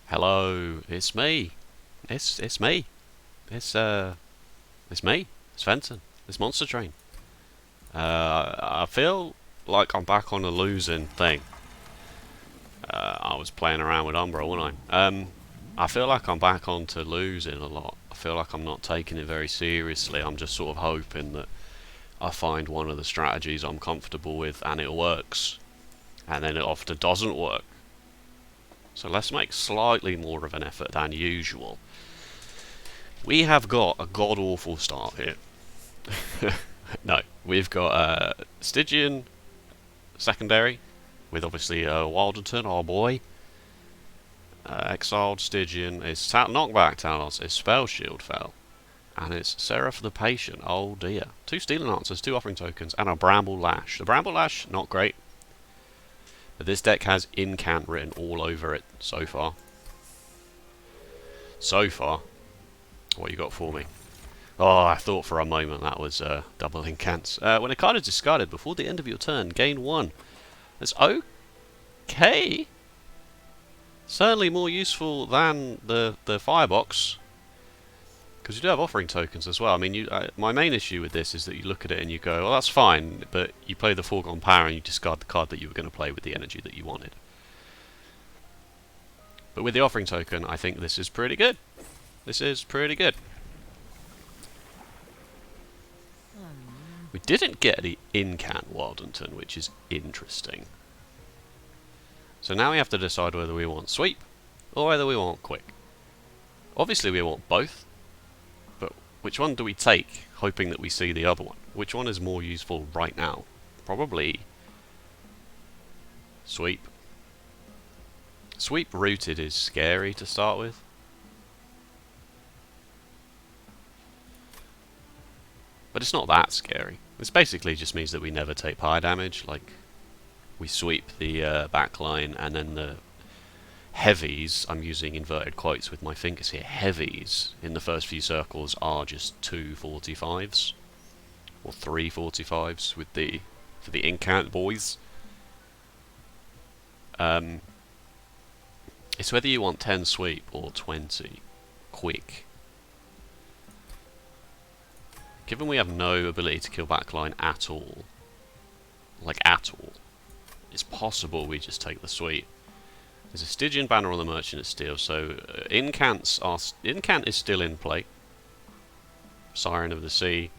Hello, it's me. It's me. It's it's me. It's Fenton. It's Monster Train. I feel like I'm back on a losing thing. I was playing around with Umbra, wasn't I? I feel like I'm back on to losing a lot. I feel like I'm not taking it very seriously. I'm just sort of hoping that I find one of the strategies I'm comfortable with and it works. And then it often doesn't work. So let's make slightly more of an effort than usual. We have got a god-awful start here. No, we've got Stygian secondary, with obviously Wilderton, our boy. Exiled Stygian, his knockback Talos, his spell shield fell. And it's Seraph the Patient, oh dear. 2 Stealing Answers, 2 Offering Tokens, and a Bramble Lash. The Bramble Lash, not great. But this deck has Incant written all over it so far. So far. What you got for me? Oh, I thought for a moment that was double incants. When a card is discarded before the end of your turn, gain 1. That's okay. Certainly more useful than the firebox. Because you do have offering tokens as well. I mean, my main issue with this is that you look at it and you go, well, that's fine, but you play the foregone power and you discard the card that you were going to play with the energy that you wanted. But with the offering token, I think this is pretty good. This is pretty good. We didn't get the Incant Wilderton, which is interesting. So now we have to decide whether we want sweep or whether we want quick. Obviously we want both, but which one do we take, hoping that we see the other one? Which one is more useful right now? Probably sweep. Sweep rooted is scary to start with. But it's not that scary. This basically just means that we never take pyre damage. Like, we sweep the back line, and then the heavies, I'm using inverted quotes with my fingers here, heavies in the first few circles are just 2 45s. Or 3 45s with for the incant boys. It's whether you want 10 sweep or 20 quick. Given we have no ability to kill backline at all, like at all, it's possible we just take the sweep. There's a Stygian banner on the Merchant of Steel, so Incant is still in play. Siren of the Sea,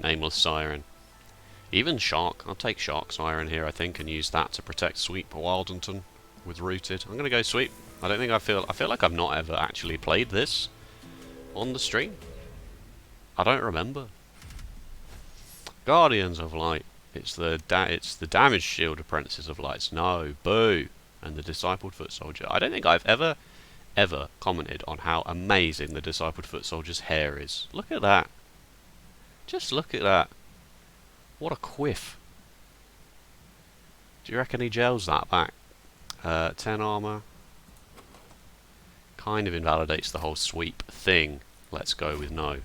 Nameless Siren. Even Shark, I'll take Shark Siren here I think and use that to protect Sweep Wilderton with Rooted. I'm gonna go Sweep. I don't think I feel like I've not ever actually played this on the stream. I don't remember. Guardians of Light. It's the damage shield apprentices of lights. No, boo. And the discipled foot soldier. I don't think I've ever commented on how amazing the discipled foot soldier's hair is. Look at that. Just look at that. What a quiff. Do you reckon he gels that back? 10 armor. Kind of invalidates the whole sweep thing. Let's go with no.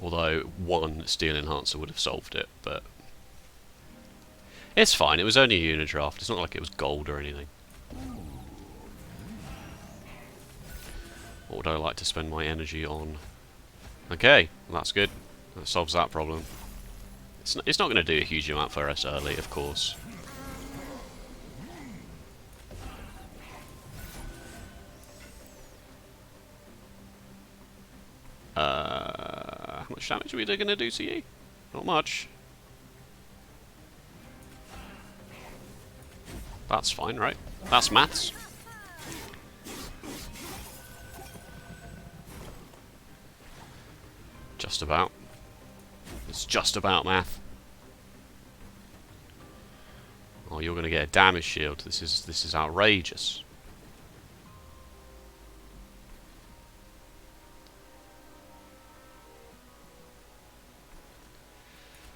Although 1 Steel Enhancer would have solved it, but it's fine. It was only a Unidraft. It's not like it was gold or anything. What would I like to spend my energy on? Okay, well, that's good. That solves that problem. It's not going to do a huge amount for us early, of course. How much damage are we going to do to you? Not much. That's fine, right? That's maths. Just about. It's just about math. Oh, you're going to get a damage shield. This is outrageous.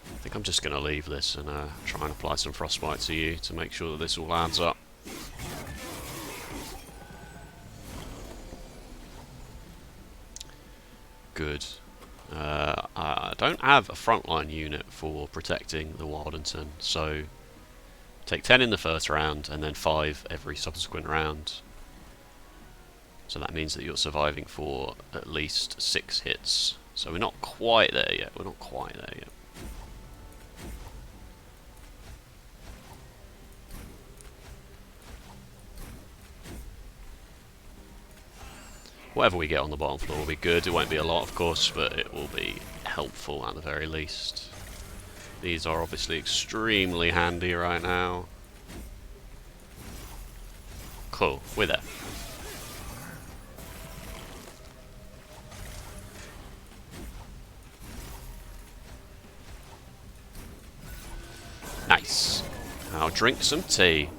I think I'm just going to leave this and try and apply some frostbite to you to make sure that this all adds up. Good. I don't have a frontline unit for protecting the Wildenton, so take 10 in the first round and then 5 every subsequent round. So that means that you're surviving for at least 6 hits. So we're not quite there yet. We're not quite there yet. Whatever we get on the bottom floor will be good. It won't be a lot, of course, but it will be helpful at the very least. These are obviously extremely handy right now. Cool, we're there. Nice. Now drink some tea.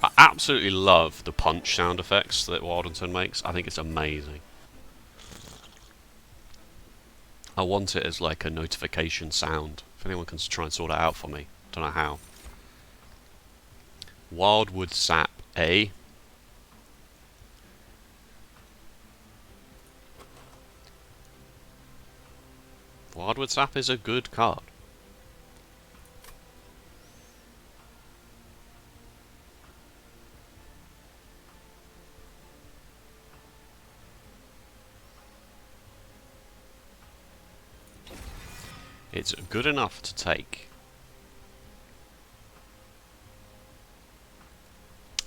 I absolutely love the punch sound effects that Wildenton makes. I think it's amazing. I want it as like a notification sound. If anyone can try and sort it out for me. Don't know how. Wildwood Sap A. Wildwood Sap is a good card. It's good enough to take.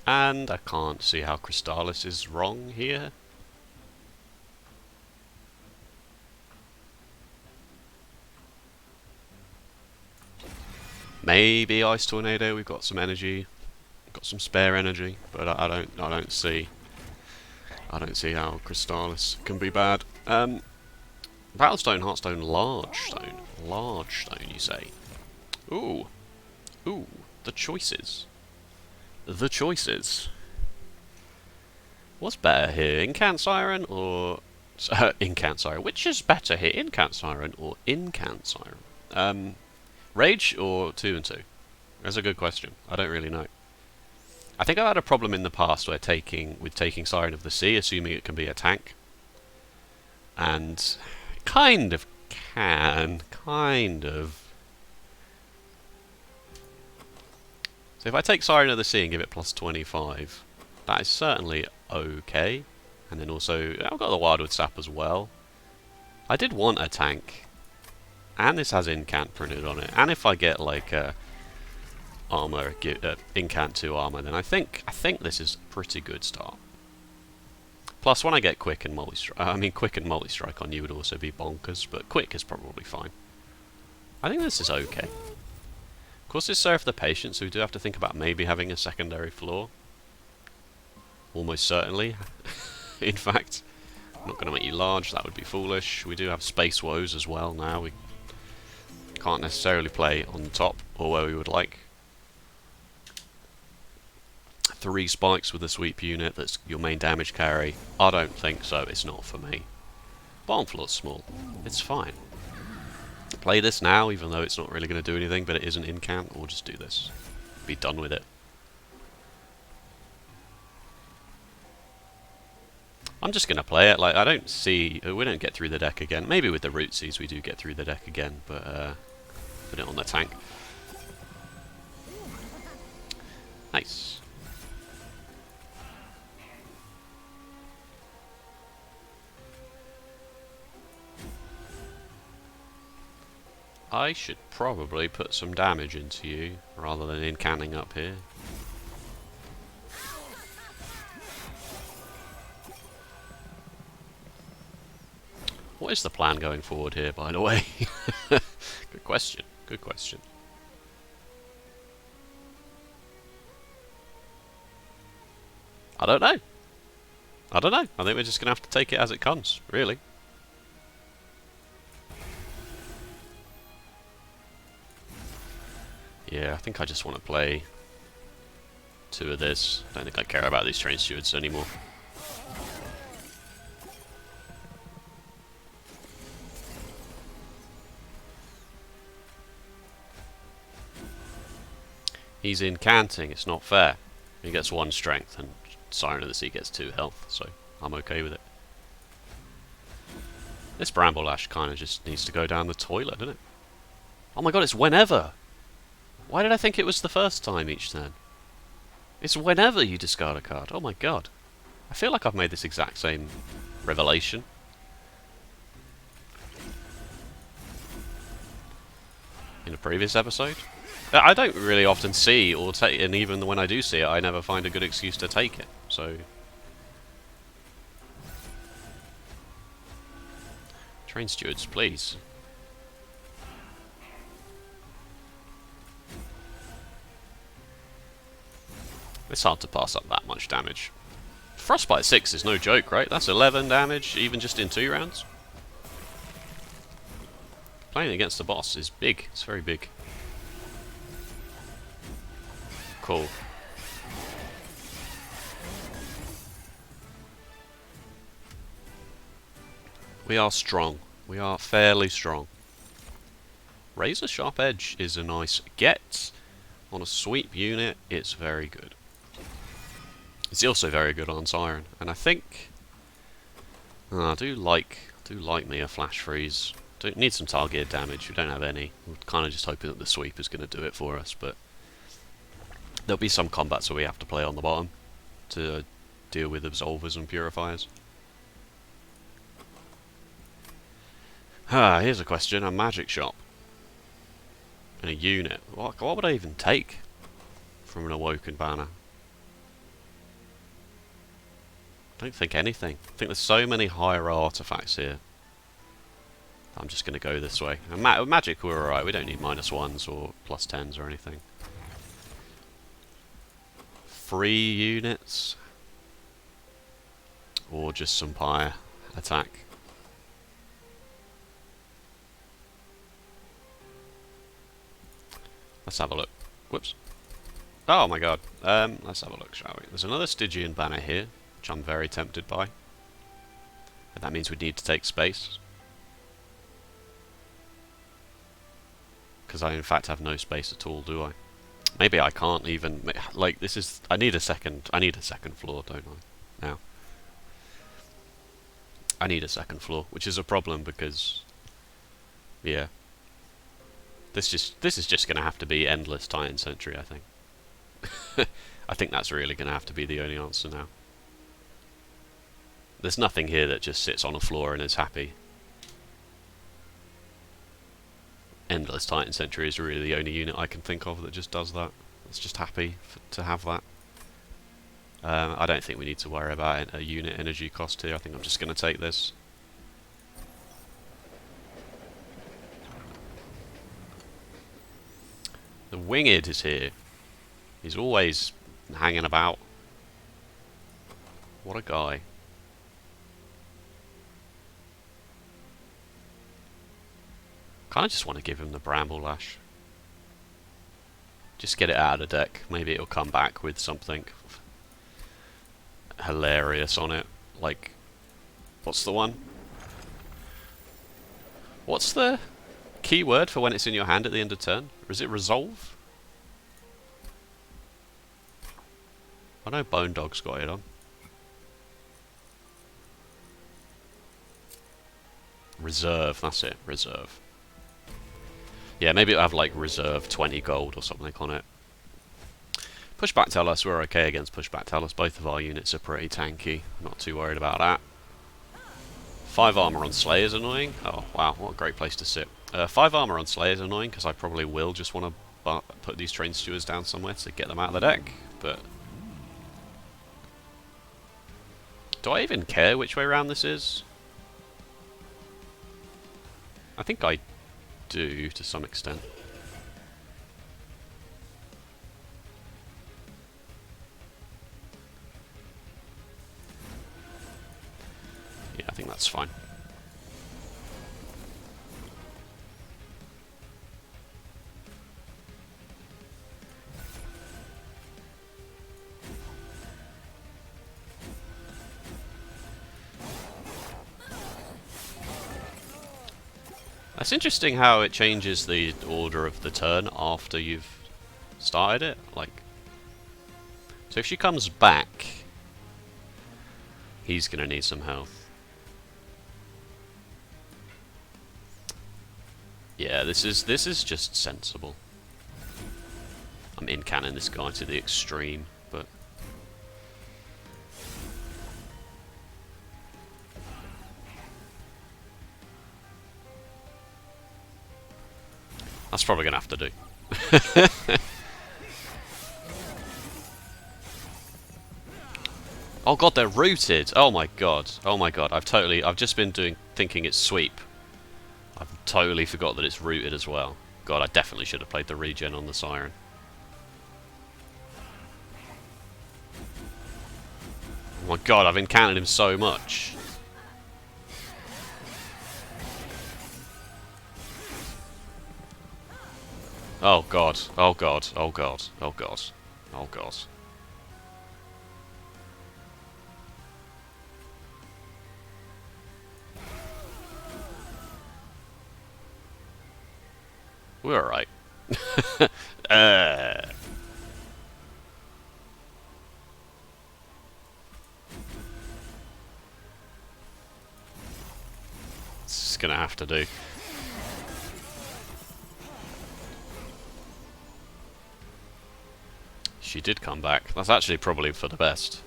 And I can't see how Crystallis is wrong here. Maybe Ice Tornado, we've got some energy. Got some spare energy, but I don't see how Crystallis can be bad. Battlestone, Heartstone, Large Stone, you say? Ooh. Ooh, the choices. The choices. What's better here, Incant Siren or... Incant Siren. Which is better here, Incant Siren or Incant Siren? Rage or 2 and 2? That's a good question. I don't really know. I think I've had a problem in the past where taking Siren of the Sea, assuming it can be a tank. And... kind of. So if I take Siren of the Sea and give it plus 25, that is certainly okay. And then also, I've got the Wildwood Sap as well. I did want a tank. And this has Incant printed on it. And if I get like armor, Incant 2 armor, then I think this is a pretty good start. Plus, when I get Quick and Multistrike on you would also be bonkers, but Quick is probably fine. I think this is okay. Of course, it's Serve the Patient, so we do have to think about maybe having a secondary floor. Almost certainly. In fact, I'm not going to make you large, that would be foolish. We do have Space Woes as well now. We can't necessarily play on the top, or where we would like. 3 spikes with a sweep unit that's your main damage carry. I don't think so, it's not for me. Bottom floor's small. It's fine. Play this now, even though it's not really going to do anything, but it is an incant. We'll just do this. Be done with it. I'm just going to play it. Like, I don't see... we don't get through the deck again. Maybe with the Rootsies we do get through the deck again, but put it on the tank. Nice. I should probably put some damage into you, rather than incanting up here. What is the plan going forward here, by the way? Good question, good question. I don't know. I think we're just going to have to take it as it comes, really. Yeah, I think I just want to play 2 of this. I don't think I care about these train stewards anymore. He's incanting, it's not fair. He gets 1 strength and Siren of the Sea gets 2 health, so I'm okay with it. This Bramble Lash kind of just needs to go down the toilet, doesn't it? Oh my god, it's whenever! Why did I think it was the first time each turn? It's whenever you discard a card. Oh my god. I feel like I've made this exact same revelation. In a previous episode. I don't really often see or take, and even when I do see it, I never find a good excuse to take it. So, train stewards, please. It's hard to pass up that much damage. Frostbite 6 is no joke, right? That's 11 damage, even just in 2 rounds. Playing against the boss is big. It's very big. Cool. We are strong. We are fairly strong. Razor Sharp Edge is a nice get. On a sweep unit, it's very good. It's also very good on Siren, and I think I do like me a Flash Freeze. Don't need some targeted damage. We don't have any. We're kind of just hoping that the sweep is going to do it for us, but there'll be some combats where we have to play on the bottom to deal with Absolvers and Purifiers. Here's a question: a magic shop and a unit. What would I even take from an Awoken banner? I don't think anything. I think there's so many higher artifacts here. I'm just going to go this way. And magic, we're alright. We don't need -1s or +10s or anything. 3 units. Or just some Pyre attack. Let's have a look. Whoops. Oh my god. Let's have a look, shall we? There's another Stygian banner here, which I'm very tempted by. And that means we need to take space. Because I in fact have no space at all, do I? Maybe I can't even, like, this is, I need a second floor, don't I? Now. I need a second floor, which is a problem because, yeah. This is just going to have to be endless Titan Sentry, I think. I think that's really going to have to be the only answer now. There's nothing here that just sits on a floor and is happy. Endless Titan Sentry is really the only unit I can think of that just does that. It's just happy to have that. I don't think we need to worry about a unit energy cost here. I think I'm just going to take this. The Winged is here. He's always hanging about. What a guy. Kind of just want to give him the Bramble Lash. Just get it out of the deck. Maybe it'll come back with something hilarious on it. Like, what's the one? What's the keyword for when it's in your hand at the end of turn? Or is it resolve? I know Bone Dog's got it on. Reserve, that's it, reserve. Yeah, maybe it'll have like reserve 20 gold or something on it. Pushback tell us we're okay against pushback tell us. Both of our units are pretty tanky. Not too worried about that. 5 armor on Slayer is annoying. Oh wow, what a great place to sit. 5 armor on Slayer is annoying because I probably will just want to put these train stewards down somewhere to get them out of the deck. But do I even care which way around this is? I think I do to some extent. Yeah, I think that's fine. It's interesting how it changes the order of the turn after you've started it. Like, so if she comes back, he's gonna need some health. Yeah, this is just sensible. I'm in-canning this guy to the extreme, but... That's probably going to have to do. Oh god, they're rooted! Oh my god. Oh my god. I've just been thinking it's sweep. I've totally forgot that it's rooted as well. God, I definitely should have played the regen on the Siren. Oh my god, I've encountered him so much. Oh god, oh god, oh god, oh god, oh god. We're alright. It's gonna have to do. She did come back. That's actually probably for the best.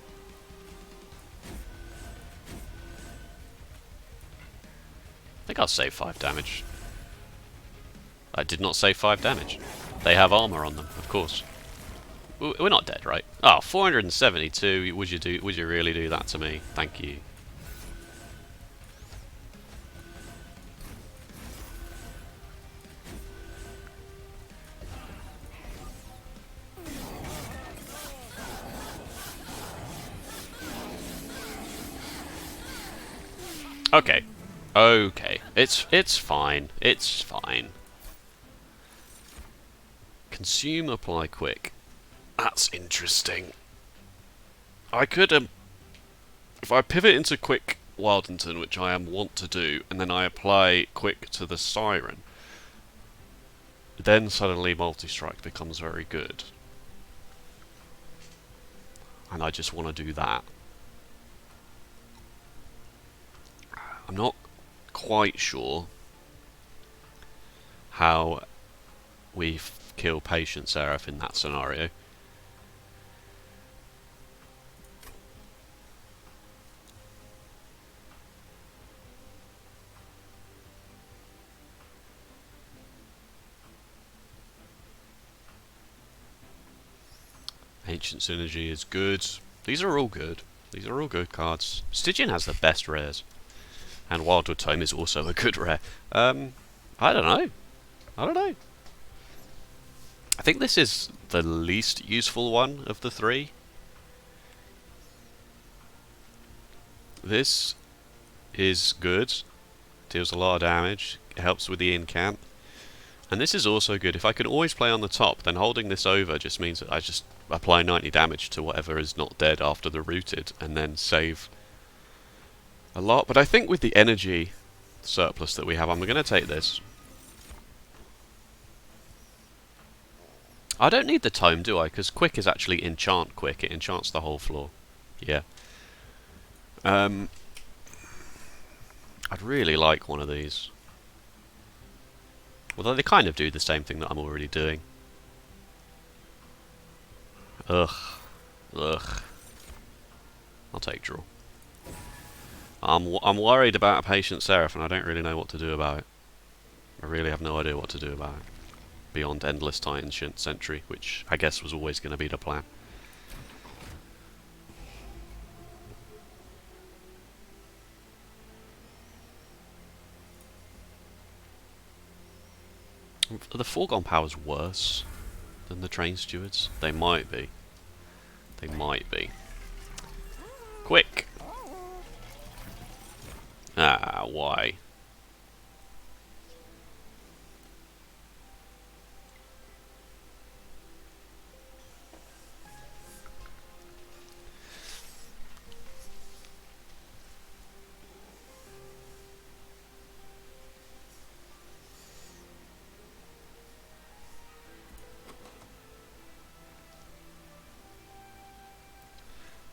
I think I'll save 5 damage. I did not save 5 damage. They have armor on them, of course. We're not dead, right? Oh, 472. Would you really do that to me? Thank you. Okay. Okay. It's fine. It's fine. Consume, apply quick. That's interesting. I could if I pivot into quick Wildington, which I am wont to do, and then I apply quick to the Siren, then suddenly Multistrike becomes very good. And I just want to do that. I'm not quite sure how we kill Patient Seraph in that scenario. Ancient Synergy is good. These are all good. These are all good cards. Stygian has the best rares. And Wildwood Tome is also a good rare. I don't know. I don't know. I think this is the least useful one of the 3. This is good. Deals a lot of damage. It helps with the incant. And this is also good. If I can always play on the top, then holding this over just means that I just apply 90 damage to whatever is not dead after the rooted, and then save a lot. But I think with the energy surplus that we have, I'm going to take this. I don't need the tome, do I? Because quick is actually enchant quick. It enchants the whole floor. Yeah. I'd really like one of these. Although they kind of do the same thing that I'm already doing. Ugh. Ugh. I'll take draw. I'm worried about a Patient Seraph, and I don't really know what to do about it. I really have no idea what to do about it. Beyond Endless Titan Sentry, which I guess was always going to be the plan. Are the Foregone Powers worse than the Train Stewards? They might be. They might be. Quick! Ah, why?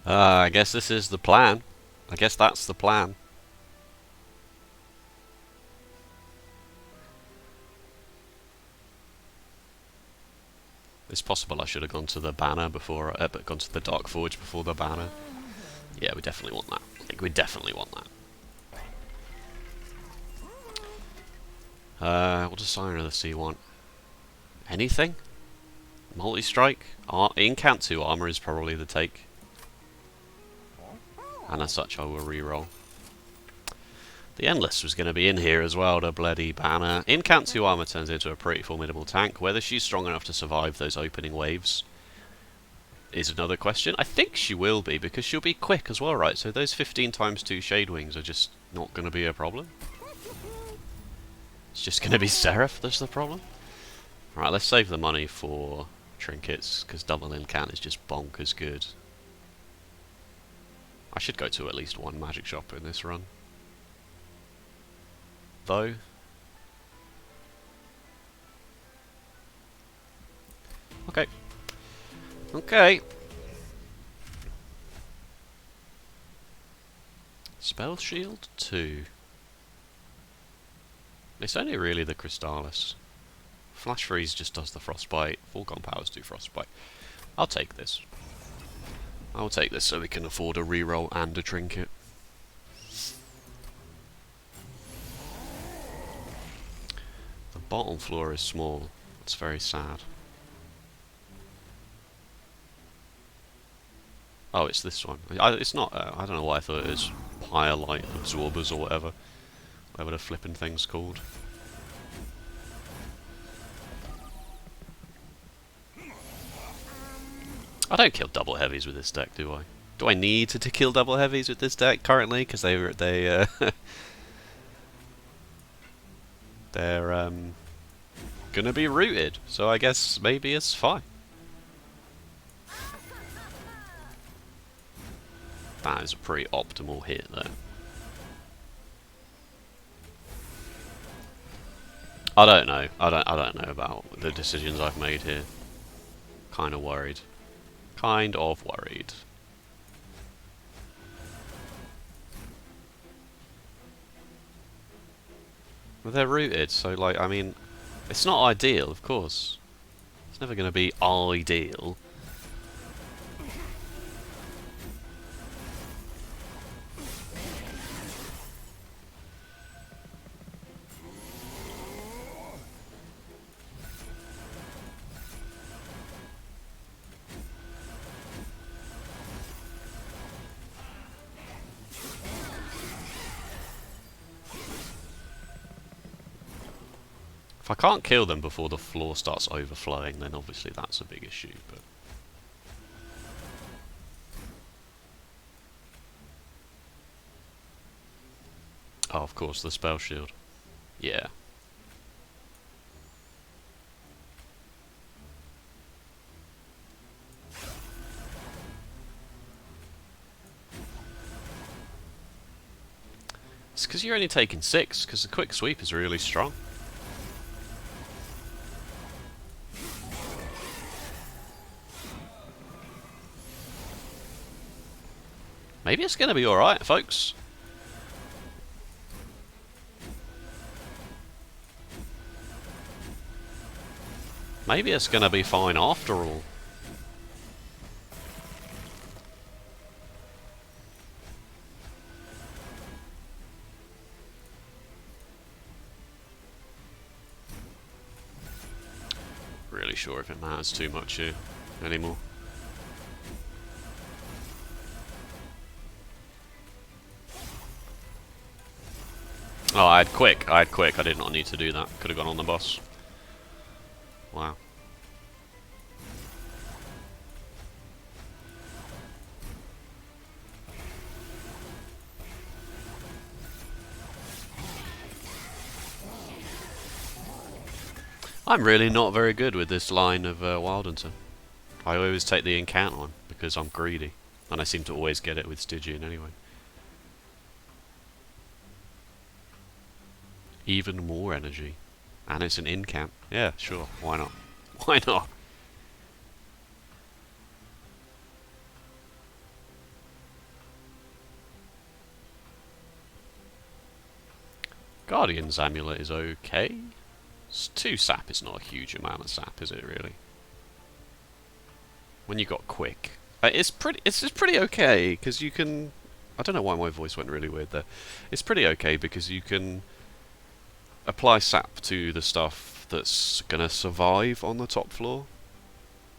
I guess this is the plan. I guess that's the plan. It's possible I should have gone to the banner before, but gone to the Dark Forge before the banner. Yeah, we definitely want that. I think we definitely want that. What does Siren of the Sea want? Anything? Multistrike? Incant 2 armor is probably the take. And as such I will reroll. The Endless was going to be in here as well, the bloody banner. Incant 2 armor turns into a pretty formidable tank. Whether she's strong enough to survive those opening waves is another question. I think she will be, because she'll be quick as well, right? So those 15 times 2 Shade Wings are just not going to be a problem. It's just going to be Seraph that's the problem. Alright, let's save the money for trinkets, because double incant is just bonkers good. I should go to at least one magic shop in this run. Though. Okay. Okay. Spell Shield 2. It's only really the Crystallis. Flash Freeze just does the Frostbite. Foregone Powers do Frostbite. I'll take this. I'll take this so we can afford a reroll and a trinket. The bottom floor is small. It's very sad. Oh, it's this one. It's not. I don't know why I thought it was Pyre Light Absorbers or whatever. Whatever the flippin' thing's called. I don't kill double heavies with this deck, do I? Do I need to kill double heavies with this deck currently? Because they're gonna be rooted, so I guess maybe it's fine. That is a pretty optimal hit there. I don't know. I don't know about the decisions I've made here. Kind of worried. Kind of worried. Well, they're rooted, so like, I mean, it's not ideal, of course. It's never going to be ideal. If I can't kill them before the floor starts overflowing, then obviously that's a big issue, but... Oh, of course, the spell shield. Yeah. It's because you're only taking 6, because the quick sweep is really strong. Maybe it's going to be alright, folks. Maybe it's going to be fine after all. Really sure if it matters too much here anymore. Oh, I had quick. I did not need to do that. Could have gone on the boss. Wow. I'm really not very good with this line of Wildenton. I always take the incant one because I'm greedy. And I seem to always get it with Stygian anyway. Even more energy. And it's an incant. Yeah, sure. Why not? Why not? Guardian's Amulet is okay. It's 2 sap is not a huge amount of sap, is it really? when you got quick. It's just pretty okay because you can. I don't know why my voice went really weird there. It's pretty okay because you can apply sap to the stuff that's gonna survive on the top floor.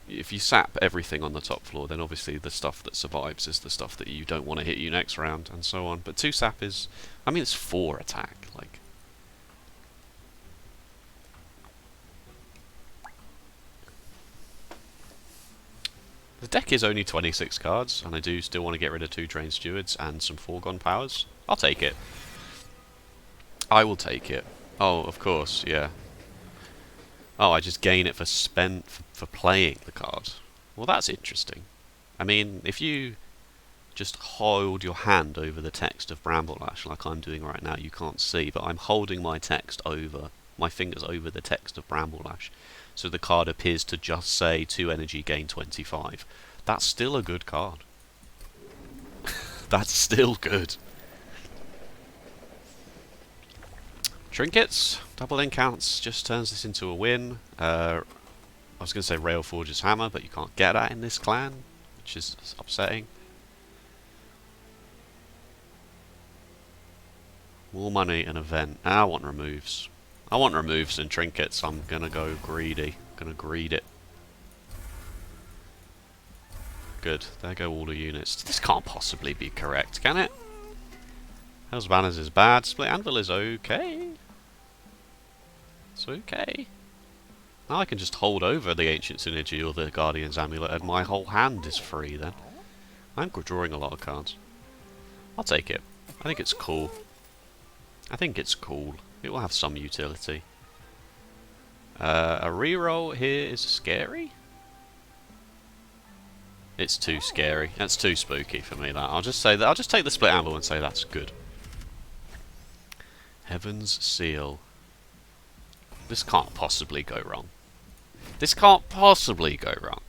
If you sap everything on the top floor, then obviously the stuff that survives is the stuff that you don't want to hit you next round, and so on. But 2 sap is, I mean, it's 4 attack. Like, the deck is only 26 cards, and I do still want to get rid of 2 Drained Stewards and some foregone powers. I'll take it. I will take it. Oh, of course, yeah. Oh, I just gain it for playing the card. Well, that's interesting. I mean, if you just hold your hand over the text of Bramblelash like I'm doing right now, you can't see, but I'm holding my fingers over the text of Bramblelash, so the card appears to just say 2 energy, gain 25. That's still a good card. That's still good. Trinkets, double counts, just turns this into a win. I was going to say Railforger's Hammer, but you can't get that in this clan, which is upsetting. More money, an event. I want removes. I want removes and trinkets. I'm going to go greedy. Going to greed it. Good. There go all the units. This can't possibly be correct, can it? Hell's Banners is bad. Split Anvil is okay. It's okay. Now I can just hold over the Ancient Synergy or the Guardian's Amulet and my whole hand is free then. I'm drawing a lot of cards. I'll take it. I think it's cool. I think it's cool. It will have some utility. A reroll here is scary. It's too scary. That's too spooky for me. That I'll just say that. I'll just take the Split Anvil and say that's good. Heaven's Seal. This can't possibly go wrong. This can't possibly go wrong.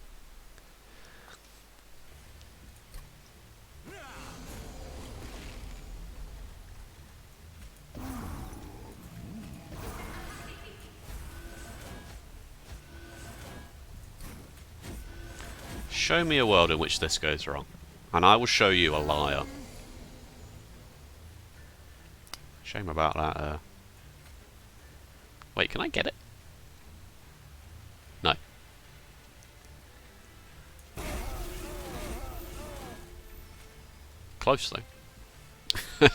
Show me a world in which this goes wrong, and I will show you a liar. Shame about that. Wait, can I get it? No. Close though.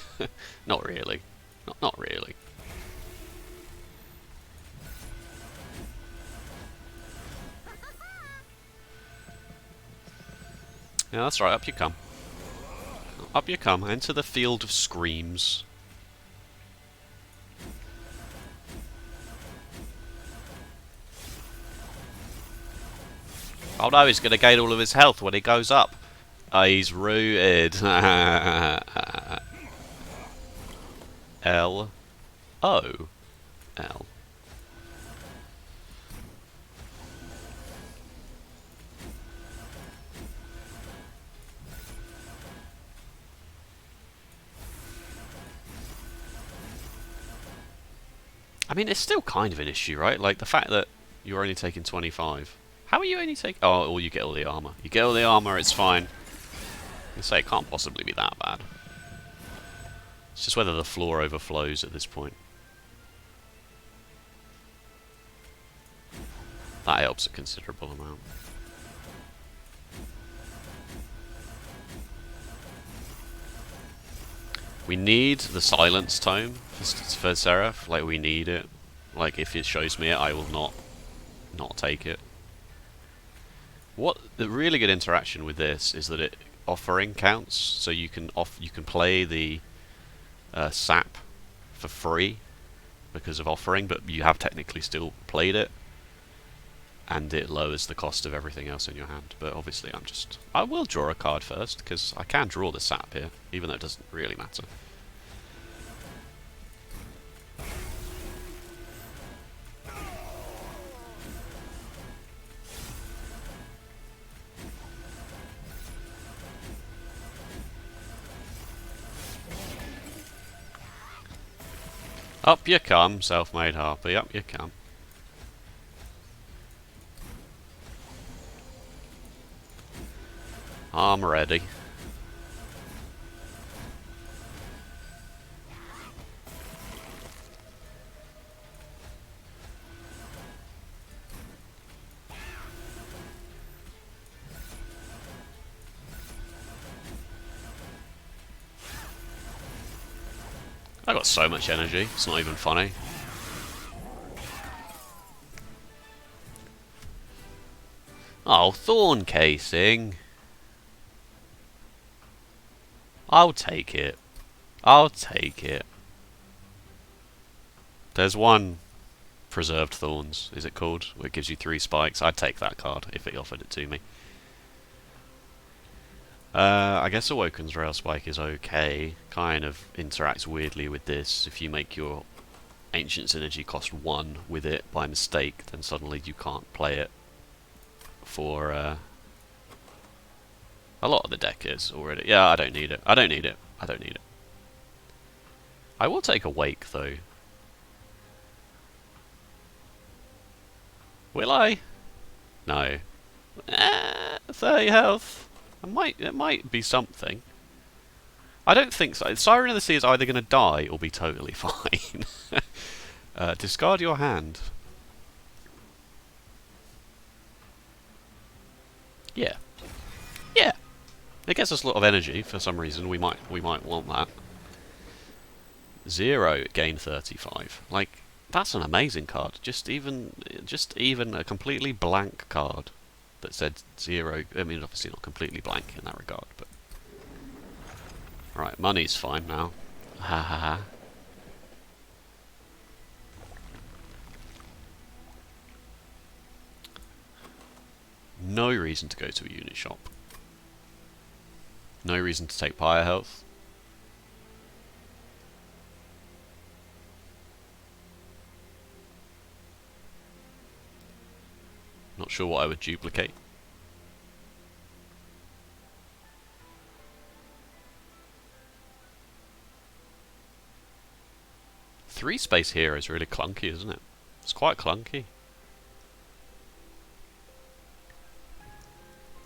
Not really. Not really. Yeah, that's right, up you come. Up you come, enter the field of screams. Oh no, he's going to gain all of his health when he goes up. Oh, he's rooted. L. O. L. I mean, it's still kind of an issue, right? Like, the fact that you're only taking 25. How are you only taking... Oh, well, you get all the armor. You get all the armor, it's fine. You say it can't possibly be that bad. It's just whether the floor overflows at this point. That helps a considerable amount. We need the Silence Tome for Seraph. Like, we need it. Like, if it shows me it, I will not take it. What the really good interaction with this is that it offering counts, so you can play the sap for free because of offering, but you have technically still played it, and it lowers the cost of everything else in your hand. But obviously, I will draw a card first because I can draw the sap here, even though it doesn't really matter. Up you come, self-made harpy, up you come. I'm ready. I got so much energy, it's not even funny. Oh, thorn casing. I'll take it. I'll take it. There's one preserved thorns, is it called? Where it gives you 3 spikes. I'd take that card if it offered it to me. I guess Awoken's Rail Spike is okay. Kind of interacts weirdly with this. If you make your Ancient Synergy cost 1 with it by mistake, then suddenly you can't play it for a lot of the deck is already. Yeah, I don't need it. I don't need it. I don't need it. I will take a Wake though. Will I? No. 30 health. It might be something. I don't think so. Siren of the Sea is either going to die or be totally fine. Discard your hand. Yeah. Yeah. It gets us a lot of energy for some reason. We might want that. 0, gain 35. Like, that's an amazing card. Just even a completely blank card that said 0. I mean, obviously not completely blank in that regard, but right, money's fine now. Ha ha ha. No reason to go to a unit shop. No reason to take Pyre health. Not sure what I would duplicate. Three space here is really clunky, isn't it? It's quite clunky.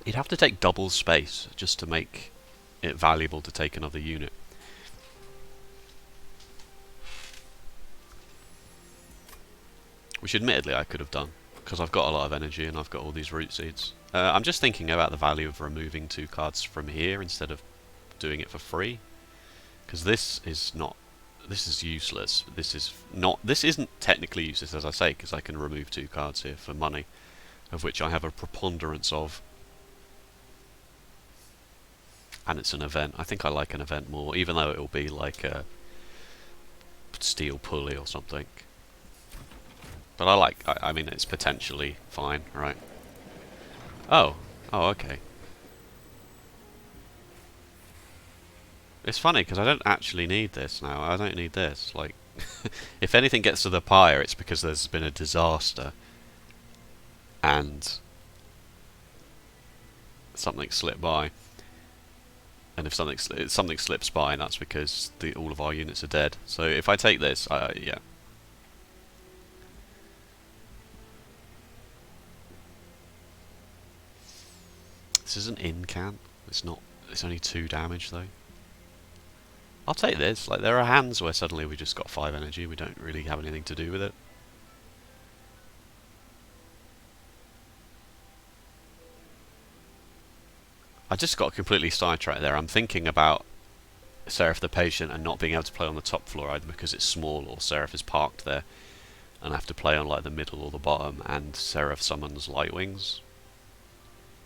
You'd have to take double space just to make it valuable to take another unit. Which admittedly I could have done, because I've got a lot of energy and I've got all these root seeds. I'm just thinking about the value of removing 2 cards from here instead of doing it for free. Because this is useless. This isn't technically useless, as I say, because I can remove 2 cards here for money, of which I have a preponderance of. And it's an event. I think I like an event more, even though it'll be like a steel pulley or something. But I mean, it's potentially fine, right? Oh, okay. It's funny because I don't actually need this now. I don't need this. Like, if anything gets to the Pyre, it's because there's been a disaster and something slipped by. And if something slips by, that's because all of our units are dead. So if I take this, yeah. This is an incant. It's not. It's only 2 damage though. I'll take this. Like, there are hands where suddenly we just got 5 energy. We don't really have anything to do with it. I just got completely sidetracked there. I'm thinking about Seraph the Patient and not being able to play on the top floor either because it's small or Seraph is parked there and I have to play on like the middle or the bottom, and Seraph summons Lightwings.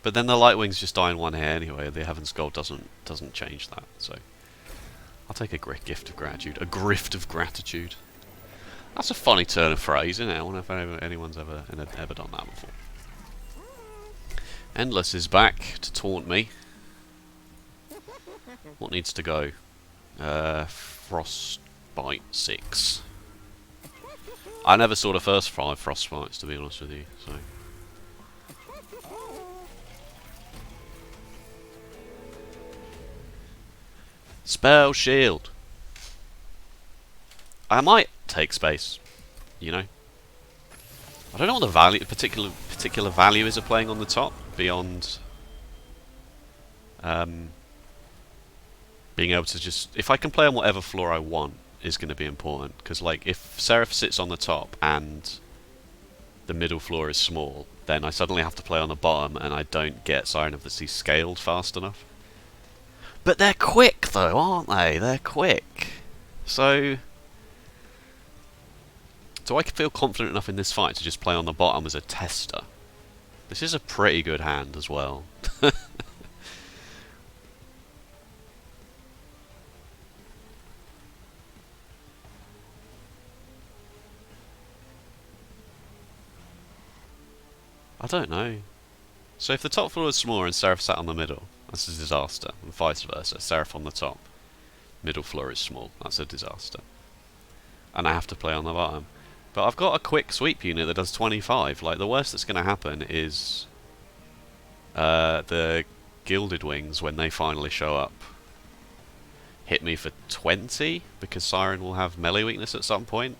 But then the Lightwings just die in 1 hit anyway. The Heaven's Gold doesn't change that. So I'll take a gift of gratitude. A grift of gratitude. That's a funny turn of phrase, isn't it? I wonder if anyone's ever done that before. Endless is back to taunt me. What needs to go? Frostbite 6. I never saw the first 5 Frostbites, to be honest with you. So Spell Shield. I might take space, you know. I don't know what the particular value is of playing on the top beyond Being able to just... If I can play on whatever floor I want is going to be important. Because, like, if Seraph sits on the top and the middle floor is small, then I suddenly have to play on the bottom and I don't get Siren of the Sea scaled fast enough. But they're quick, though, aren't they? They're quick. So... Do I feel confident enough in this fight to just play on the bottom as a tester? This is a pretty good hand as well. I don't know. So if the top floor is smaller and Seraph sat on the middle, that's a disaster. And vice versa. Seraph on the top, middle floor is small. That's a disaster. And I have to play on the bottom. But I've got a quick sweep unit that does 25. Like, the worst that's going to happen is the Gilded Wings, when they finally show up, hit me for 20, because Siren will have melee weakness at some point.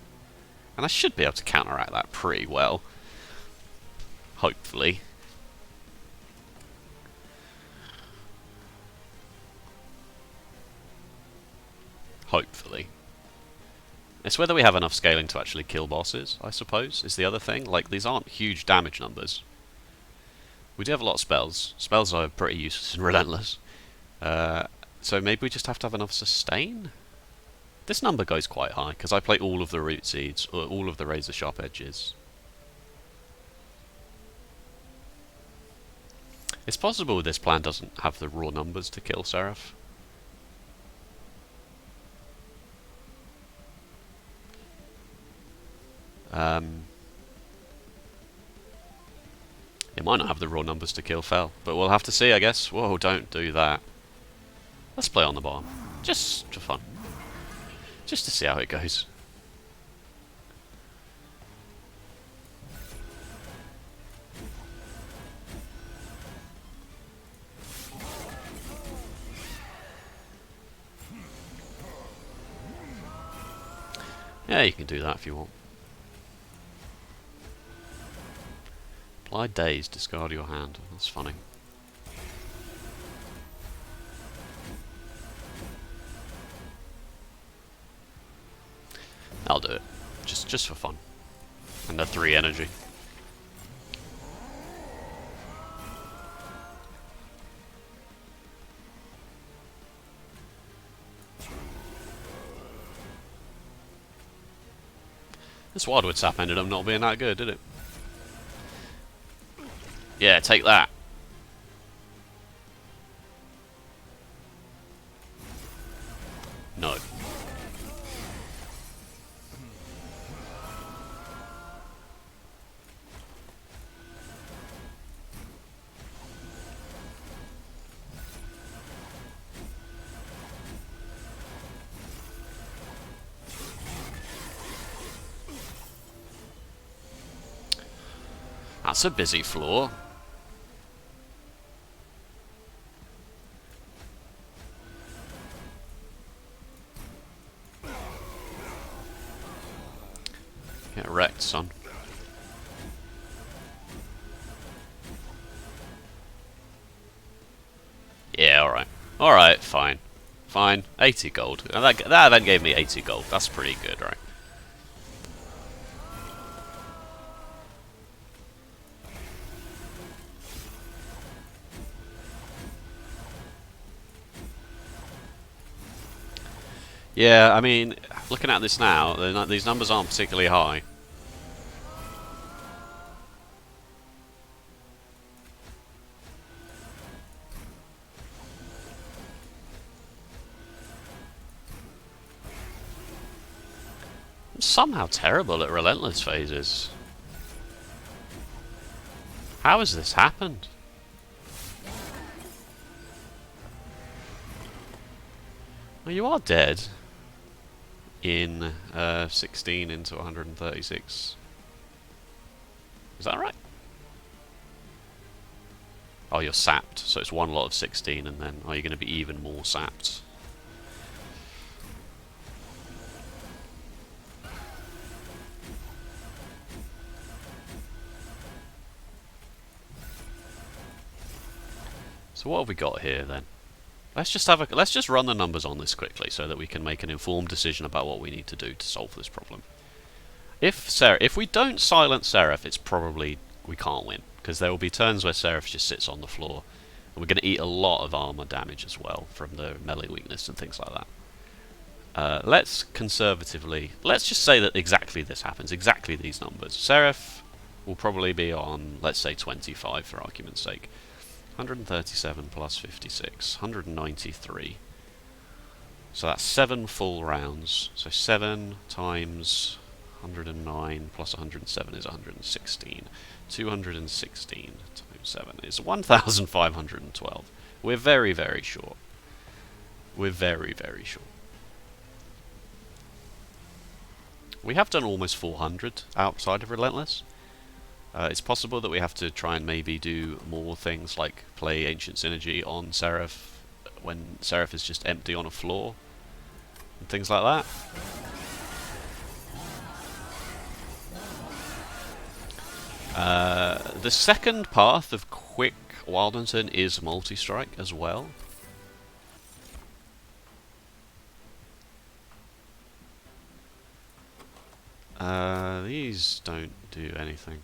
And I should be able to counteract that pretty well. Hopefully. Hopefully. It's whether we have enough scaling to actually kill bosses, I suppose, is the other thing. Like, these aren't huge damage numbers. We do have a lot of spells. Spells are pretty useless and relentless. So maybe we just have to have enough sustain? This number goes quite high, because I play all of the Root Seeds, or all of the Razor Sharp Edges. It's possible this plan doesn't have the raw numbers to kill Seraph. It might not have the raw numbers to kill Fel, but we'll have to see, I guess. Whoa, don't do that. Let's play on the bottom. Just for fun. Just to see how it goes. Yeah, you can do that if you want. Apply Daze, discard your hand. That's funny. I'll do it. Just for fun. And a 3 energy. This Wildwood Sap ended up not being that good, did it? Yeah, take that. No. That's a busy floor. Get wrecked, son. Yeah, alright. Alright, fine. Fine. 80 gold. And that event gave me 80 gold. That's pretty good, right? Yeah, I mean, looking at this now, these numbers aren't particularly high. I'm somehow terrible at relentless phases. How has this happened? Well, you are dead. In 16 into 136. Is that right? Oh, you're sapped, so it's one lot of 16, and then are you going to be even more sapped? So what have we got here then? let's just run the numbers on this quickly so that we can make an informed decision about what we need to do to solve this problem. If we don't silence Seraph, it's probably we can't win, because there will be turns where Seraph just sits on the floor, and we're going to eat a lot of armor damage as well from the melee weakness and things like that. Let's just say that exactly this happens, exactly these numbers. Seraph will probably be on, let's say, 25 for argument's sake. 137 plus 56, 193. So that's 7 full rounds. So 7 times 109 plus 107 is 116. 216 times 7 is 1,512. We're very, very short. We're very, very short. We have done almost 400 outside of Relentless. It's possible that we have to try and maybe do more things like play Ancient Synergy on Seraph when Seraph is just empty on a floor and things like that. The second path of quick Wildenton is Multistrike as well. These don't do anything.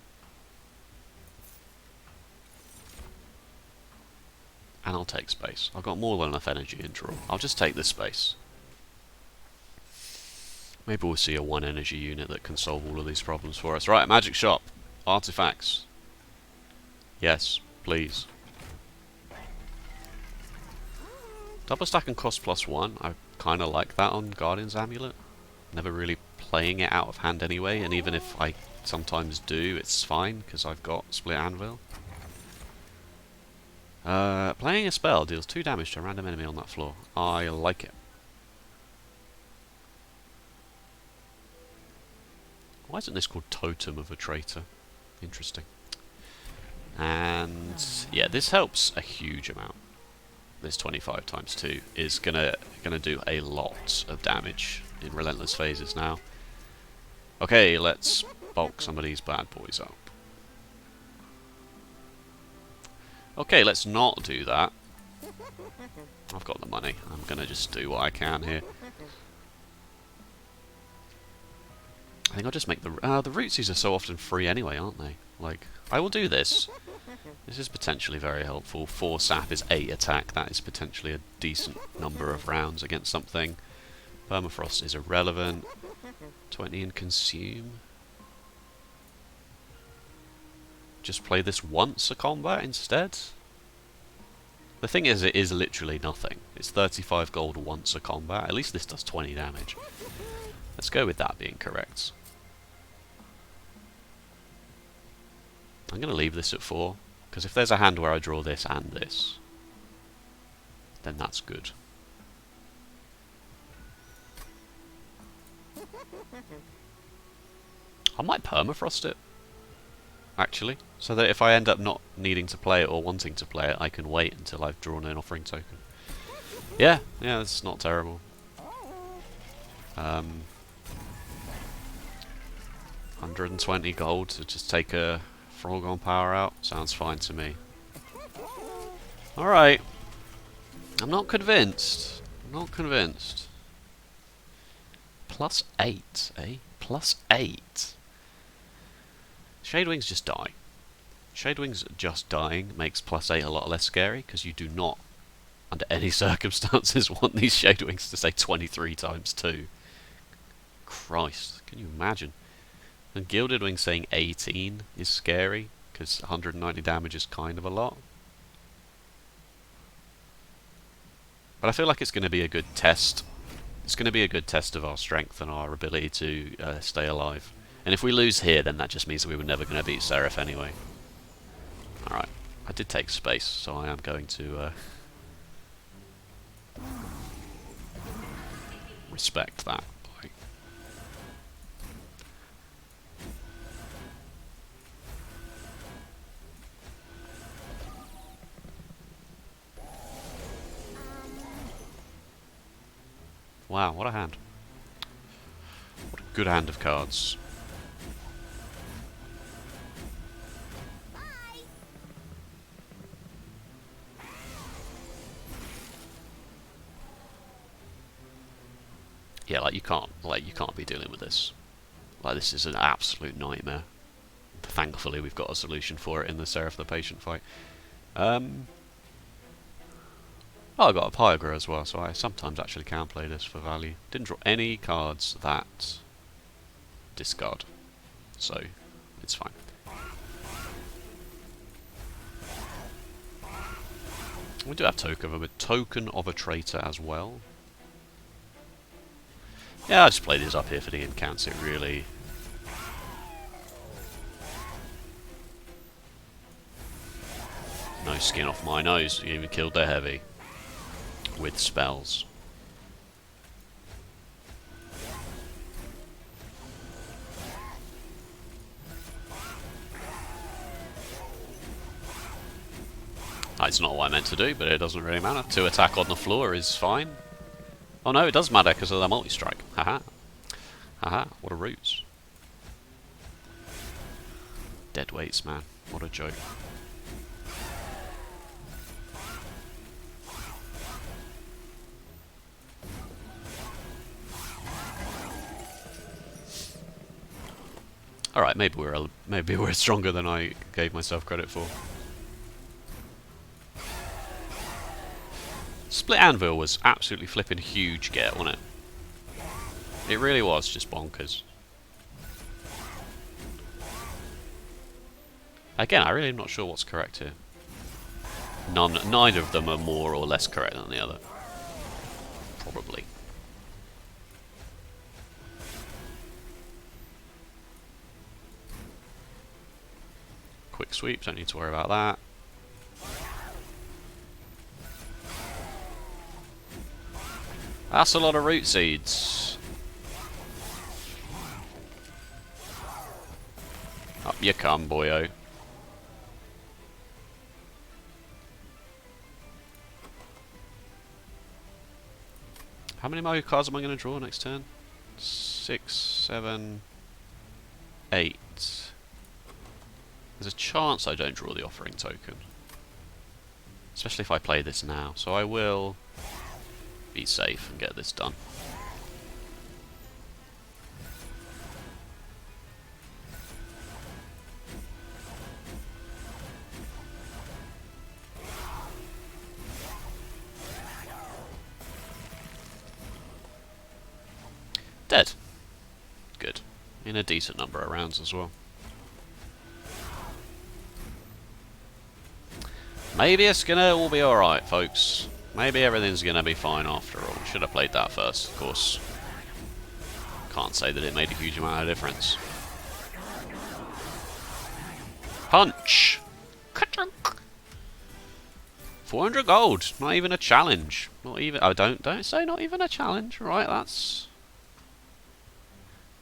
And I'll take space. I've got more than enough energy in draw. I'll just take this space. Maybe we'll see a 1 energy unit that can solve all of these problems for us. Right, magic shop. Artifacts. Yes, please. Double stack and cost +1. I kind of like that on Guardian's Amulet. Never really playing it out of hand anyway, and even if I sometimes do, it's fine, because I've got Split Anvil. Playing a spell deals 2 damage to a random enemy on that floor. I like it. Why isn't this called Totem of a Traitor? Interesting. And yeah, this helps a huge amount. This 25 times 2 is gonna do a lot of damage in Relentless phases now. Okay, let's bulk some of these bad boys up. Okay, let's not do that. I've got the money. I'm gonna just do what I can here. I think I'll just make the rootsies are so often free anyway, aren't they? Like, I will do this. This is potentially very helpful. 4 sap is 8 attack. That is potentially a decent number of rounds against something. Permafrost is irrelevant. 20 and consume. Just play this once a combat instead. The thing is, it is literally nothing. It's 35 gold once a combat. At least this does 20 damage. Let's go with that being correct. I'm going to leave this at 4, because if there's a hand where I draw this and this, then that's good. I might permafrost it, actually, so that if I end up not needing to play it or wanting to play it, I can wait until I've drawn an offering token. Yeah, that's not terrible. 120 gold to just take a Frog on power out. Sounds fine to me. Alright. I'm not convinced. I'm not convinced. +8, eh? +8. Shadewings just die. Shadewings just dying makes +8 a lot less scary, because you do not, under any circumstances, want these Shadewings to say 23 times 2. Christ, can you imagine? And Gilded Wing saying 18 is scary, because 190 damage is kind of a lot. But I feel like it's going to be a good test. It's going to be a good test of our strength and our ability to stay alive. And if we lose here, then that just means that we were never going to beat Seraph anyway. Alright, I did take space, so I am going to respect that. Wow, what a hand. What a good hand of cards. Yeah, like you can't be dealing with this. Like, this is an absolute nightmare. Thankfully, we've got a solution for it in the Seraph the Patient fight. Oh, I got a Pyre as well, so I sometimes actually can play this for value. Didn't draw any cards that discard, so it's fine. We do have Token of a Traitor as well. Yeah, I just play these up here for the incounts. It really... No skin off my nose. You even killed their heavy. With spells. That's not what I meant to do, but it doesn't really matter. 2 attack on the floor is fine. Oh no, it does matter because of the multi-strike. Haha. Haha, what a ruse. Dead weights, man. What a joke. Alright, maybe we're stronger than I gave myself credit for. Split Anvil was absolutely flipping huge get, wasn't it? It really was just bonkers. Again, I really am not sure what's correct here. Neither of them are more or less correct than the other. Probably. Quick sweep, don't need to worry about that. That's a lot of root seeds. Up you come, boyo. How many Mario cards am I going to draw next turn? 6, 7, 8. There's a chance I don't draw the offering token. Especially if I play this now. So I will be safe and get this done. Dead. Good. In a decent number of rounds as well. Maybe it's gonna all be alright, folks. Maybe everything's gonna be fine after all. Should have played that first, of course. Can't say that it made a huge amount of difference. Punch! Ka-chunk! 400 gold. Not even a challenge. Not even. Oh, don't say not even a challenge. Right, that's.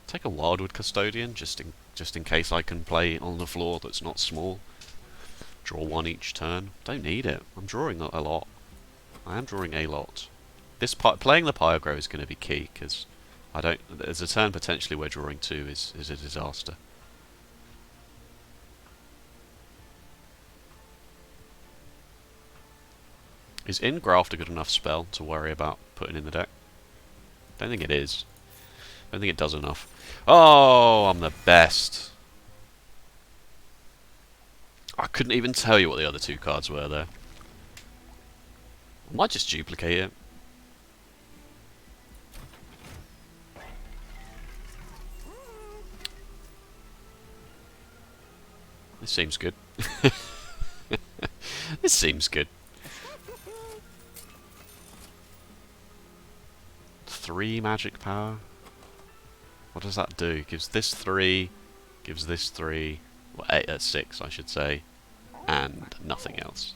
Take a Wildwood Custodian just in case I can play on the floor that's not small. Draw 1 each turn. Don't need it. I'm drawing a lot. I am drawing a lot. Playing the Pyre is going to be key because there's a turn potentially where drawing 2 is a disaster. Is Ingraft a good enough spell to worry about putting in the deck? Don't think it is. Don't think it does enough. Oh, I'm the best. I couldn't even tell you what the other 2 cards were there. I might just duplicate it. This seems good. This seems good. 3 magic power. What does that do? Gives this 3, gives this 3, well, 6 I should say, and nothing else.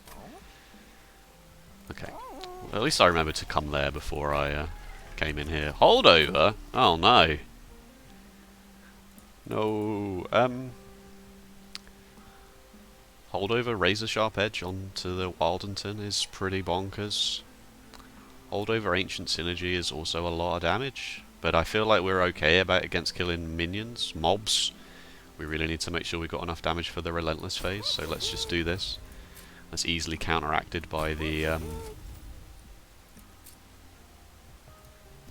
Okay. Well, at least I remembered to come there before I came in here. Holdover? Oh no. No. Holdover Razor Sharp Edge onto the Wildenton is pretty bonkers. Holdover Ancient Synergy is also a lot of damage, but I feel like we're okay against killing minions, mobs. We really need to make sure we've got enough damage for the Relentless phase, so let's just do this. That's easily counteracted by the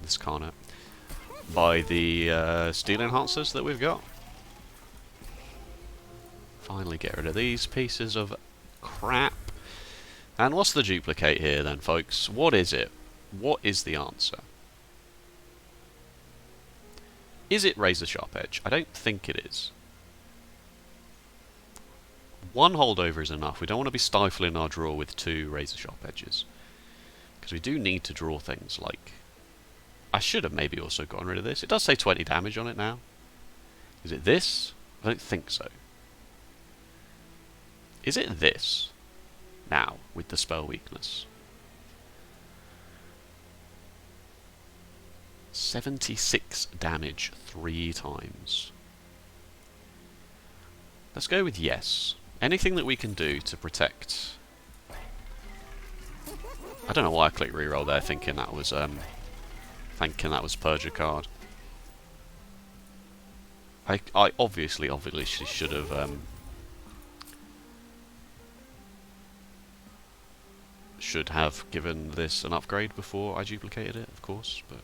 this Carnet. by the steel enhancers that we've got. Finally get rid of these pieces of crap. And what's the duplicate here then, folks? What is it? What is the answer? Is it razor sharp edge? I don't think it is. One holdover is enough. We don't want to be stifling our draw with 2 razor sharp edges. Because we do need to draw things like... I should have maybe also gotten rid of this. It does say 20 damage on it now. Is it this? I don't think so. Is it this? Now, with the spell weakness. 76 damage 3 times. Let's go with yes. Anything that we can do to protect... I don't know why I clicked reroll there, thinking that was Purger card. I obviously should have given this an upgrade before I duplicated it, of course, but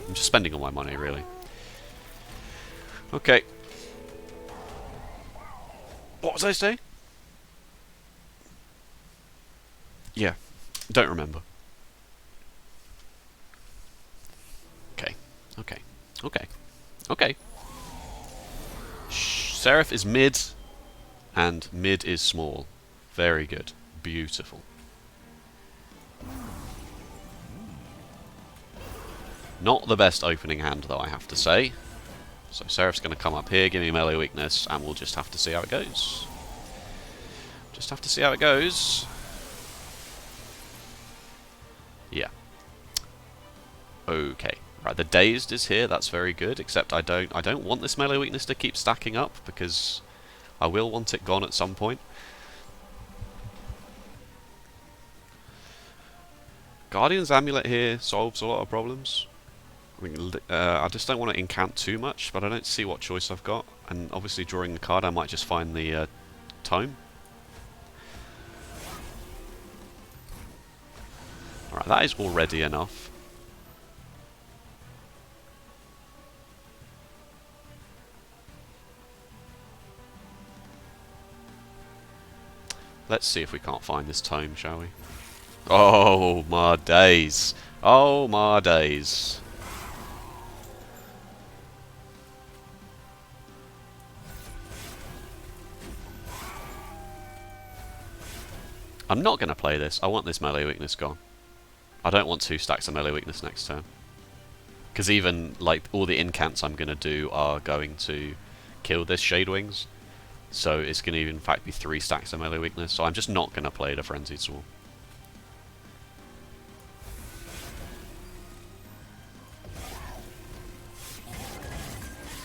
I'm just spending all my money, really. Okay. What was I saying? Yeah, don't remember. Okay. Seraph is mid, and mid is small. Very good. Beautiful. Not the best opening hand, though, I have to say. So Seraph's going to come up here, give me melee weakness, and we'll just have to see how it goes. Yeah. Okay. Right, the dazed is here, that's very good, except I don't want this melee weakness to keep stacking up, because I will want it gone at some point. Guardian's Amulet here solves a lot of problems. I mean, I just don't want to incant too much, but I don't see what choice I've got. And obviously drawing a card, I might just find the tome. Alright, that is already enough. Let's see if we can't find this tome, shall we? Oh my days. Oh my days. I'm not going to play this. I want this melee weakness gone. I don't want 2 stacks of melee weakness next turn. Because even, like, all the incants I'm going to do are going to kill this Shade Wings. So it's going to in fact be 3 stacks of melee weakness. So I'm just not going to play the Frenzied Swarm.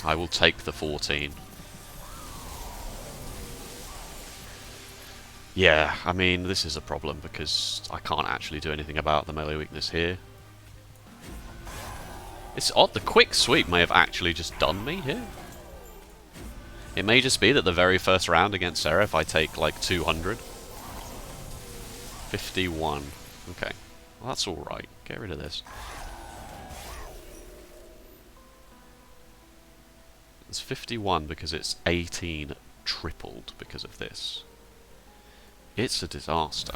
I will take the 14. Yeah, I mean, this is a problem because I can't actually do anything about the melee weakness here. It's odd, the quick sweep may have actually just done me here. It may just be that the very first round against Seraph I take like 200. 51. Okay, well that's alright. Get rid of this. It's 51 because it's 18 tripled because of this. It's a disaster.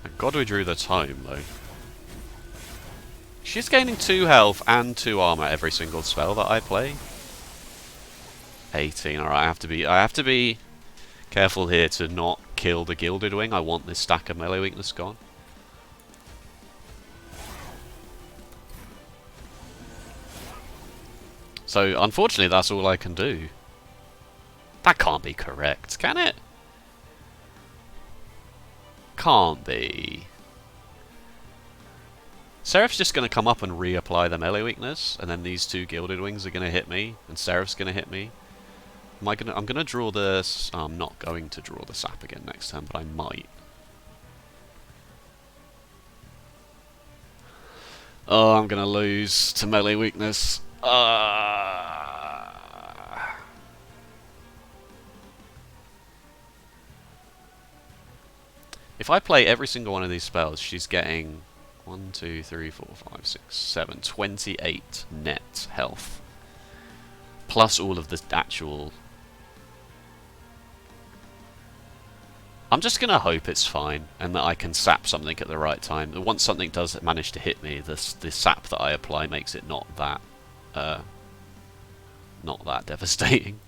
Thank God we drew the tome, though. She's gaining 2 health and 2 armor every single spell that I play. 18. Alright, I have to be careful here to not kill the Gilded Wing. I want this stack of melee weakness gone. So, unfortunately, that's all I can do. That can't be correct, can it? Can't be. Seraph's just going to come up and reapply the melee weakness, and then these 2 Gilded Wings are going to hit me, and Seraph's going to hit me. I'm going to draw this... Oh, I'm not going to draw the sap again next turn, but I might. Oh, I'm going to lose to melee weakness. If I play every single one of these spells, she's getting 1, 2, 3, 4, 5, 6, 7, 28 net health. Plus all of the actual... I'm just going to hope it's fine, and that I can sap something at the right time. Once something does manage to hit me, the sap that I apply makes it not that devastating.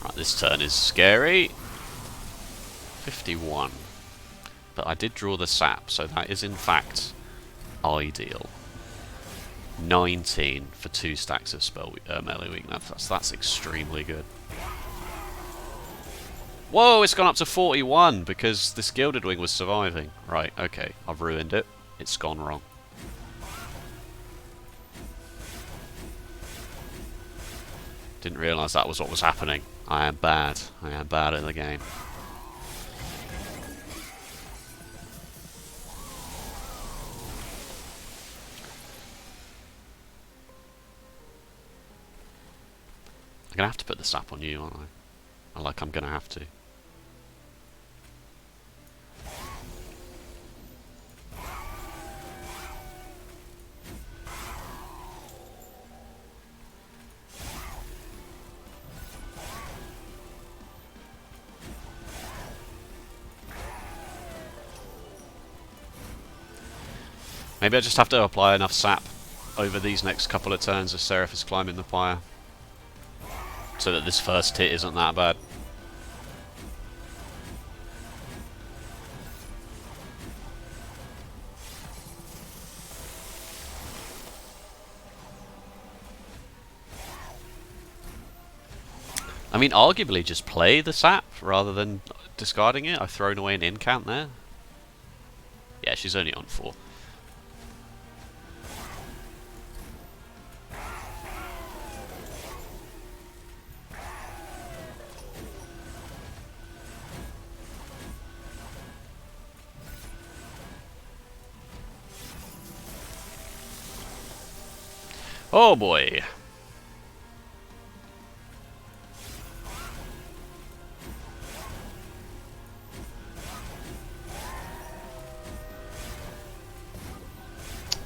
Right, this turn is scary. 51. But I did draw the sap, so that is in fact ideal. 19 for 2 stacks of melee weakness. That's extremely good. Whoa, it's gone up to 41 because this Gilded Wing was surviving. Right, okay, I've ruined it. It's gone wrong. Didn't realise that was what was happening. I am bad. I am bad at the game. I'm going to have to put the sap on you, aren't I? I'm going to have to. Maybe I just have to apply enough sap over these next couple of turns as Seraph is climbing the pyre, so that this first hit isn't that bad. I mean, arguably just play the sap rather than discarding it. I've thrown away an incant there. Yeah, she's only on 4. Oh boy.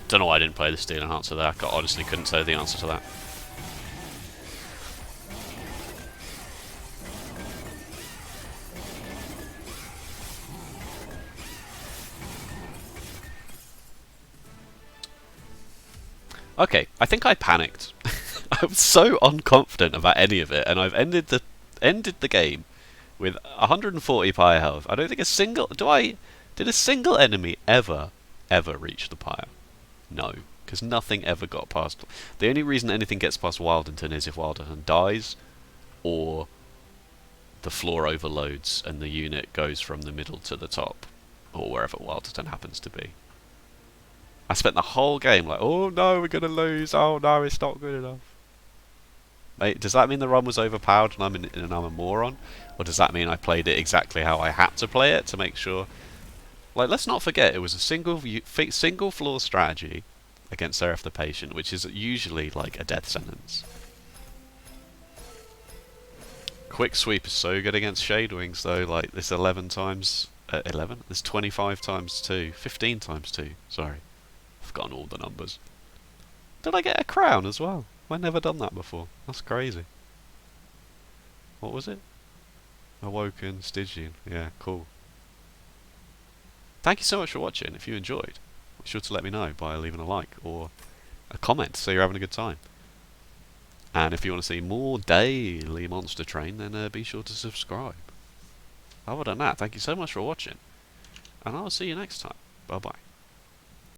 Don't know why I didn't play the Steel Enhancer there. I honestly couldn't say the answer to that. Okay, I think I panicked. I was so unconfident about any of it, and I've ended the game with 140 pyre health. I don't think a single... Did a single enemy ever reach the pyre? No, because nothing ever got past... The only reason anything gets past Wilderton is if Wilderton dies, or the floor overloads and the unit goes from the middle to the top, or wherever Wilderton happens to be. I spent the whole game like, oh no, we're going to lose, oh no, it's not good enough. Mate, does that mean the run was overpowered and I'm a moron? Or does that mean I played it exactly how I had to play it to make sure... Like, let's not forget, it was a single floor strategy against Seraph the Patient, which is usually like a death sentence. Quick Sweep is so good against Shade Wings though, like this 11 times... 11? This 25 times 2, 15 times 2, sorry. I've forgotten all the numbers. Did I get a crown as well? I've never done that before. That's crazy. What was it? Awoken, Stygian. Yeah, cool. Thank you so much for watching. If you enjoyed, be sure to let me know by leaving a like or a comment so you're having a good time. And if you want to see more daily Monster Train, then be sure to subscribe. Other than that, thank you so much for watching, and I'll see you next time. Bye bye.